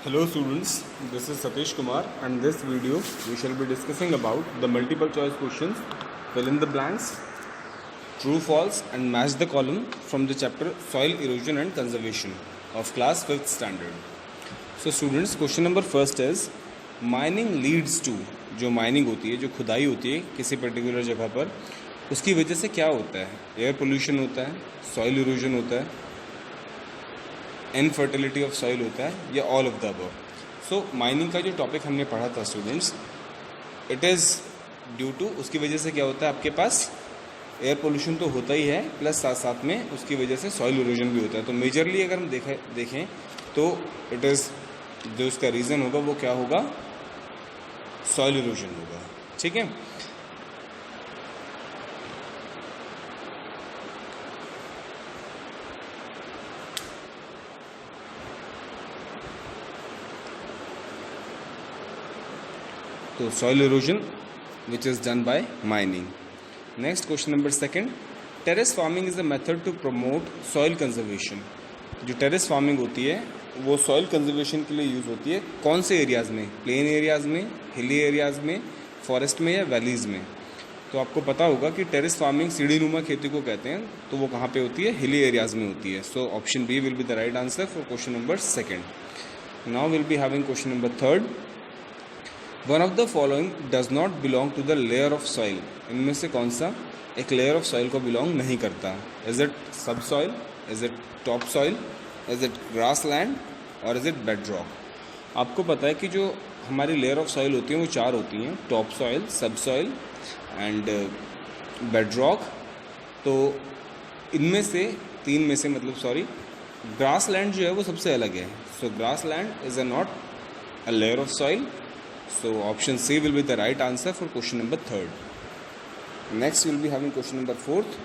Hello students, this is Satish Kumar and this video we shall be discussing about the multiple choice questions, fill in the blanks, true false and match the column from the chapter Soil Erosion and Conservation of class 5th standard. So students, question number first is mining leads to, जो mining होती है, जो खुदाई होती है किसी particular जगह पर, उसकी वजह से क्या होता है? एयर पोल्यूशन होता है, सॉइल इरोजन होता है, इनफर्टिलिटी ऑफ सॉइल होता है, या all of the above. So mining का जो टॉपिक हमने पढ़ा था students, it is due to, उसकी वजह से क्या होता है, आपके पास एयर पोल्यूशन तो होता ही है, प्लस साथ साथ में उसकी वजह से सॉइल इरोजन भी होता है. तो मेजरली अगर हम देखें तो इट इज़, जो उसका रीज़न होगा वो क्या होगा, सॉइल इरोजन होगा. ठीक है. तो soil erosion which is done by mining. Next question number second, terrace farming is a method to promote soil conservation. जो टेरेस फार्मिंग होती है वो सॉइल कंजर्वेशन के लिए यूज़ होती है. कौन से एरियाज़ में? प्लेन एरियाज़ में, हिली एरियाज़ में, फॉरेस्ट में या वैलीज़ में. तो आपको पता होगा कि टेरेस फार्मिंग सीढ़ीनुमा खेती को कहते हैं, तो वो कहाँ पे होती है? हिली एरियाज़ में होती है. So option B will be the right answer for question number second. Now will be having question number third. One of the following does not belong to the layer of soil. इनमें से कौन सा एक layer of soil को belong नहीं करता? Is it subsoil, is it topsoil, is it grassland और is it bedrock. आपको पता है कि जो हमारी लेयर ऑफ सॉइल होती हैं वो चार होती हैं, टॉप सॉइल, सब सॉइल एंड बेड रॉक. तो इनमें से तीन में से, मतलब सॉरी, ग्रास लैंड जो है वो सबसे अलग है. So grassland is a not a layer of soil. So option C will be the right answer for question number third. Next we'll be having question number fourth.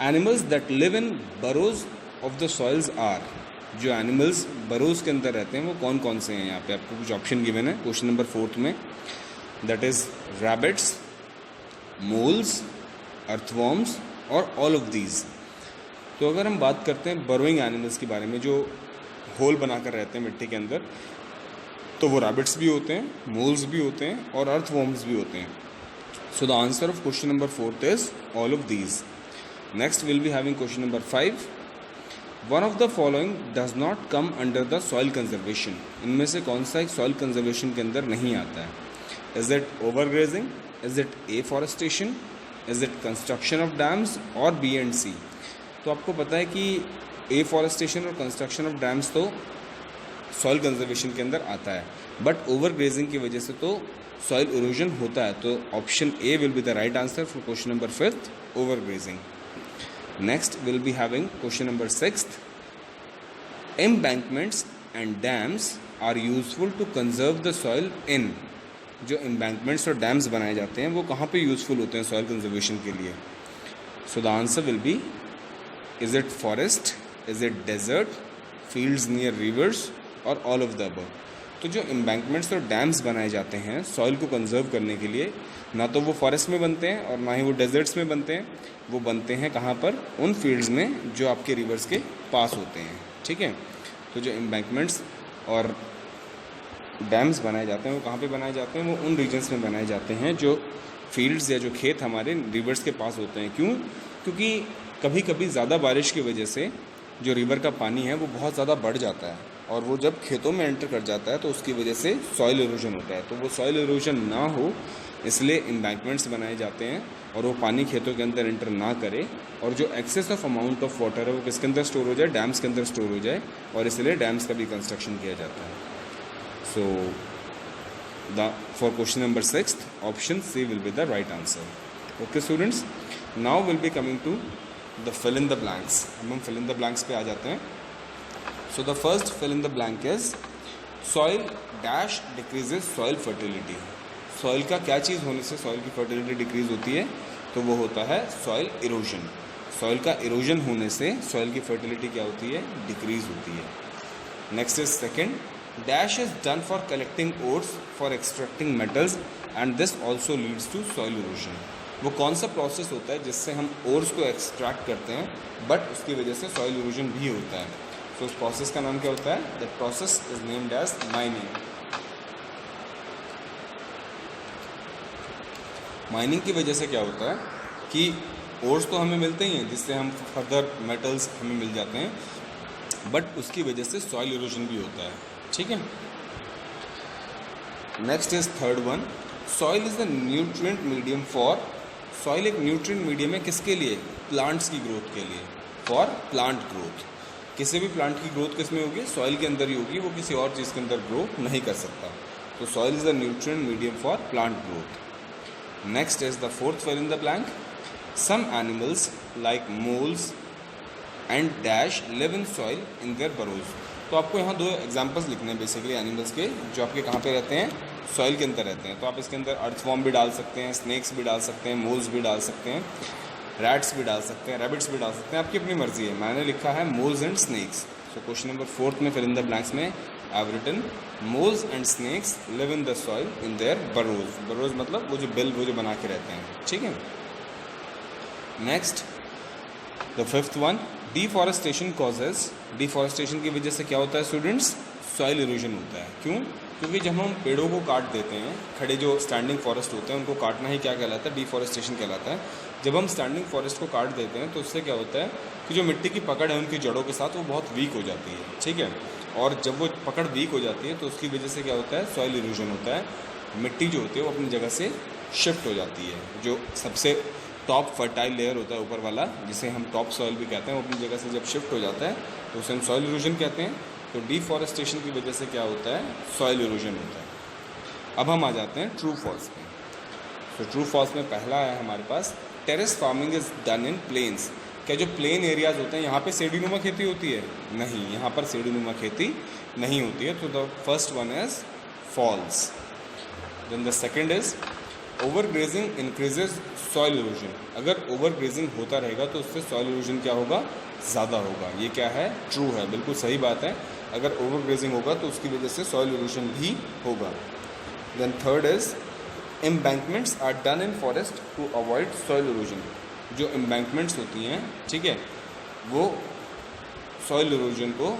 Animals that live in burrows of the soils are. जो animals burrows के अंदर रहते हैं वो कौन कौन से हैं? यहाँ पे आपको कुछ ऑप्शन गिवन है क्वेश्चन नंबर फोर्थ में. That is rabbits, moles, earthworms और ऑल ऑफ दीज. तो अगर हम बात करते हैं बरोइंग एनिमल्स के बारे में, जो होल बनाकर रहते हैं मिट्टी के अंदर, तो वो रैबिट्स भी होते हैं, मोल्स भी होते हैं और अर्थवॉर्म्स भी होते हैं. सो the answer of question number fourth is all of these. Next will be having question number five. One of the following does not come under the soil conservation. इनमें से कौन सा एक सॉइल कंजर्वेशन के अंदर नहीं आता है? Is it overgrazing, is it afforestation, is it construction of dams और बी एंड सी. तो आपको पता है कि एफॉरेस्टेशन और कंस्ट्रक्शन ऑफ डैम्स तो सॉइल कंजर्वेशन के अंदर आता है, बट ओवर ग्रेजिंग की वजह से तो सॉइल इरोजन होता है. तो option A will be the right answer for question number fifth, overgrazing. Next will be having question number sixth. Embankments and dams are useful to conserve the soil in. जो embankments और dams बनाए जाते हैं वो कहाँ पे useful होते हैं सॉइल कंजर्वेशन के लिए? So the answer will be, is it forest, is it desert, fields near rivers और ऑल ऑफ द अबव. तो जो एम्बैंकमेंट्स और डैम्स बनाए जाते हैं सॉइल को कंजर्व करने के लिए, ना तो वो फॉरेस्ट में बनते हैं और ना ही वो डेजर्ट्स में बनते हैं. वो बनते हैं कहाँ पर? उन फील्ड्स में जो आपके रिवर्स के पास होते हैं. ठीक है. तो जो एम्बैंकमेंट्स और डैम्स बनाए जाते हैं वो कहाँ पे बनाए जाते हैं? वो उन रीजन्स में बनाए जाते हैं जो फील्ड्स या जो खेत हमारे रिवर्स के पास होते हैं. क्यों? क्योंकि कभी कभी ज़्यादा बारिश की वजह से जो रिवर का पानी है वो बहुत ज़्यादा बढ़ जाता है, और वो जब खेतों में एंटर कर जाता है तो उसकी वजह से सॉइल इरोजन होता है. तो वो सॉइल इरोजन ना हो इसलिए एम्बैंकमेंट्स बनाए जाते हैं, और वो पानी खेतों के अंदर एंटर ना करे, और जो excess of amount of water है वो किसके अंदर स्टोर हो जाए? डैम्स के अंदर स्टोर हो जाए, और इसलिए डैम्स का भी कंस्ट्रक्शन किया जाता है. So the for question number sixth, option C will be the right answer. Okay students, now will be coming to the fill in the blanks. हम फिल इन द ब्लैंक्स पे आ जाते हैं. So the first fill in the blank is soil dash decreases soil fertility. Soil का क्या चीज़ होने से soil की fertility decrease होती है? तो वो होता है soil erosion. Soil का erosion होने से soil की fertility क्या होती है? Decrease होती है. Next is second, dash is done for collecting ores for extracting metals and this also leads to soil erosion. वो कौन सा प्रोसेस होता है जिससे हम ओर्स को एक्सट्रैक्ट करते हैं बट उसकी वजह से सॉइल इरोजन भी होता है? तो उस प्रोसेस का नाम क्या होता है? That process is named as mining. Mining की वजह से क्या होता है कि ओर्स तो हमें मिलते ही हैं जिससे हम फर्दर मेटल्स हमें मिल जाते हैं, बट उसकी वजह से सॉइल इरोजन भी होता है। ठीक है, next is third one, soil is the nutrient medium for. Soil एक न्यूट्रिएंट मीडियम है किसके लिए? प्लांट्स की ग्रोथ के लिए, फॉर प्लांट ग्रोथ। किसी भी प्लांट की ग्रोथ किस में होगी? सॉइल के अंदर ही होगी, वो किसी और चीज़ के अंदर ग्रो नहीं कर सकता। तो soil is the nutrient medium for plant growth. Next is the fourth fill in the blank, some animals like moles and dash live in soil in their burrows. तो आपको यहाँ दो एग्जांपल्स लिखने हैं बेसिकली एनिमल्स के, जो आपके कहाँ पे रहते हैं? सॉइल के अंदर रहते हैं। तो आप इसके अंदर अर्थवॉर्म भी डाल सकते हैं, स्नेक्स भी डाल सकते हैं, मोल्स भी डाल सकते हैं, रैट्स भी डाल सकते हैं, रैबिट्स भी डाल सकते हैं, आपकी अपनी मर्जी है। मैंने लिखा है moles and snakes. So question number 4 में फिल इन द ब्लैंक्स में I have written moles and snakes live in the soil in their burrows. Burrows मतलब वो जो बिल वो जो बना के रहते हैं। ठीक है, next the fifth one, deforestation causes. Deforestation की वजह से क्या होता है स्टूडेंट्स? सॉइल इरोजन होता है। क्यों? क्योंकि जब हम पेड़ों को काट देते हैं, खड़े जो स्टैंडिंग फॉरेस्ट होते हैं उनको काटना ही क्या कहलाता है? डिफॉरेस्टेशन कहलाता है। जब हम स्टैंडिंग फॉरेस्ट को काट देते हैं तो उससे क्या होता है कि जो मिट्टी की पकड़ है उनकी जड़ों के साथ वो बहुत वीक हो जाती है। ठीक है, और जब वो पकड़ वीक हो जाती है तो उसकी वजह से क्या होता है? सॉइल इरोजन होता है। मिट्टी जो होती है वो अपनी जगह से शिफ्ट हो जाती है। जो सबसे टॉप फर्टाइल लेयर होता है ऊपर वाला, जिसे हम टॉप सॉइल भी कहते हैं, वो अपनी जगह से जब शिफ्ट हो जाता है तो उसे हम सॉइल इरोजन कहते हैं। तो डिफॉरेस्टेशन की वजह से क्या होता है? सॉइल इरोजन होता है। अब हम आ जाते हैं ट्रू फॉल्स पे। तो ट्रू फॉल्स में पहला है हमारे पास, terrace farming is done in plains. क्या जो प्लेन एरियाज होते हैं यहाँ पे सीढ़ीनुमा खेती होती है? नहीं, यहाँ पर सीढ़ीनुमा खेती नहीं होती है। तो the first one is false. Then the second is overgrazing increases soil erosion. अगर ओवर ग्रेजिंग होता रहेगा तो उससे सॉइल इरोजन क्या होगा? ज़्यादा होगा। ये क्या है? ट्रू है, बिल्कुल सही बात है। अगर ओवर ग्रेजिंग होगा तो उसकी वजह से सॉइल इरोजन भी होगा। Then third is embankments are done in forest to avoid soil erosion. जो एम्बैंकमेंट्स होती हैं, ठीक है, वो सॉइल इरोजन को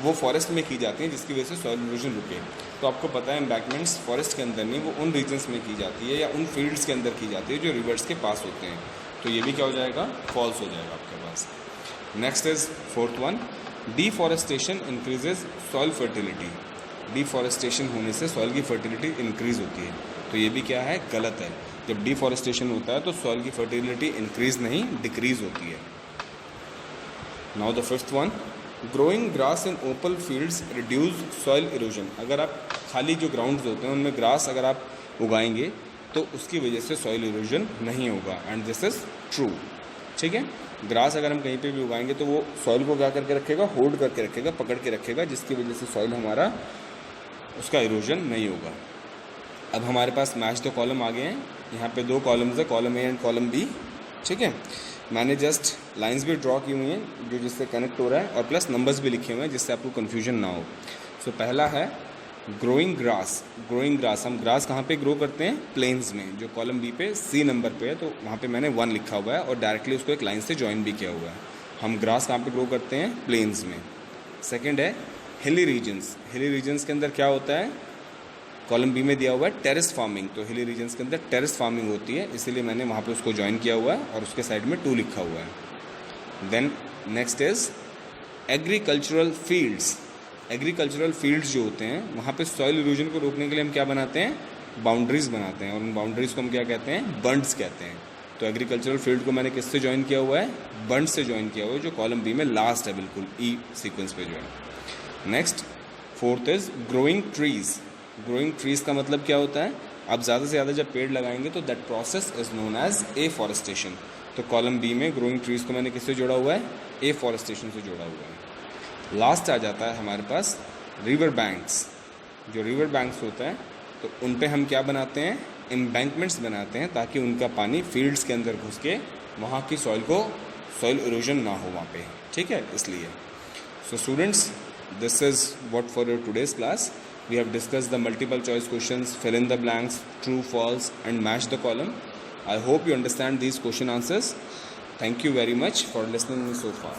वो फॉरेस्ट में की जाती हैं जिसकी वजह से सॉइल इरोजन रुके। तो आपको पता है एम्बैंकमेंट्स फॉरेस्ट के अंदर नहीं, वो उन रीजन्स में की जाती है या उन फील्ड्स के अंदर की जाती है जो रिवर्स के पास होते हैं। तो ये भी क्या हो जाएगा? फॉल्स हो जाएगा आपके पास। Next is fourth one, deforestation increases soil fertility. Deforestation होने से सॉइल की फर्टिलिटी इंक्रीज होती है। तो ये भी क्या है? गलत है। जब डिफॉरेस्टेशन होता है तो सॉइल की फर्टिलिटी इंक्रीज नहीं डिक्रीज होती है। Now the fifth one, growing grass in open fields reduce soil erosion. अगर आप खाली जो ग्राउंड्स होते हैं उनमें ग्रास अगर आप उगाएंगे तो उसकी वजह से सॉइल इरोजन नहीं होगा, एंड दिस इज ट्रू। ठीक है, ग्रास अगर हम कहीं पे भी उगाएंगे तो वो सॉइल को क्या करके रखेगा? होल्ड करके रखेगा, पकड़ के रखेगा, जिसकी वजह से सॉइल हमारा उसका इरोजन नहीं होगा। अब हमारे पास मैच द कॉलम आ गए हैं। यहाँ पे दो कॉलम्स है, column A and column B. ठीक है, मैंने जस्ट लाइंस भी ड्रॉ की हुई हैं जो जिससे कनेक्ट हो रहा है, और प्लस नंबर्स भी लिखे हुए हैं जिससे आपको कन्फ्यूजन ना हो। सो पहला है ग्रोइंग ग्रास। ग्रोइंग ग्रास, हम ग्रास कहाँ पे ग्रो करते हैं? प्लेन्स में। जो कॉलम बी पे सी नंबर पे है तो वहाँ पे मैंने 1 लिखा हुआ है और डायरेक्टली उसको एक लाइन से ज्वाइन भी किया हुआ है। हम ग्रास कहाँ पे ग्रो करते हैं? प्लेन्स में। सेकेंड है हिली रीजन्स। हिली रीजन्स के अंदर क्या होता है? कॉलम बी में दिया हुआ है टेरेस फार्मिंग। तो हिली रीजन्स के अंदर टेरेस फार्मिंग होती है, इसीलिए मैंने वहाँ पे उसको ज्वाइन किया हुआ है और उसके साइड में 2 लिखा हुआ है। Then next is agricultural fields. Agricultural fields जो होते हैं वहाँ पे सॉइल इरोजन को रोकने के लिए हम क्या बनाते हैं? बाउंड्रीज बनाते हैं, और उन बाउंड्रीज को हम क्या कहते हैं? बंड्स कहते हैं। तो एग्रीकल्चरल फील्ड को मैंने किससे ज्वाइन किया हुआ है? बंड से ज्वाइन किया हुआ है, जो कॉलम बी में लास्ट है, बिल्कुल ई सीक्वेंस पे जो है। Next fourth is growing trees. Growing trees का मतलब क्या होता है? आप ज़्यादा से ज़्यादा जब पेड़ लगाएंगे तो that process is known as afforestation. तो कॉलम बी में ग्रोइंग ट्रीज को मैंने किससे जोड़ा हुआ है? एफॉरेस्टेशन से जोड़ा हुआ है। लास्ट आ जाता है हमारे पास रिवर बैंक्स। जो रिवर बैंक्स होता है तो उन पे हम क्या बनाते हैं? एम्बैंकमेंट्स बनाते हैं, ताकि उनका पानी फील्ड्स के अंदर घुस के वहाँ की सॉइल इरोजन ना हो वहाँ पे। ठीक है, इसलिए so students, this is what for your today's class. We have discussed the multiple choice questions, fill in the blanks, true, false, and match the column. I hope you understand these question answers. Thank you very much for listening to me so far.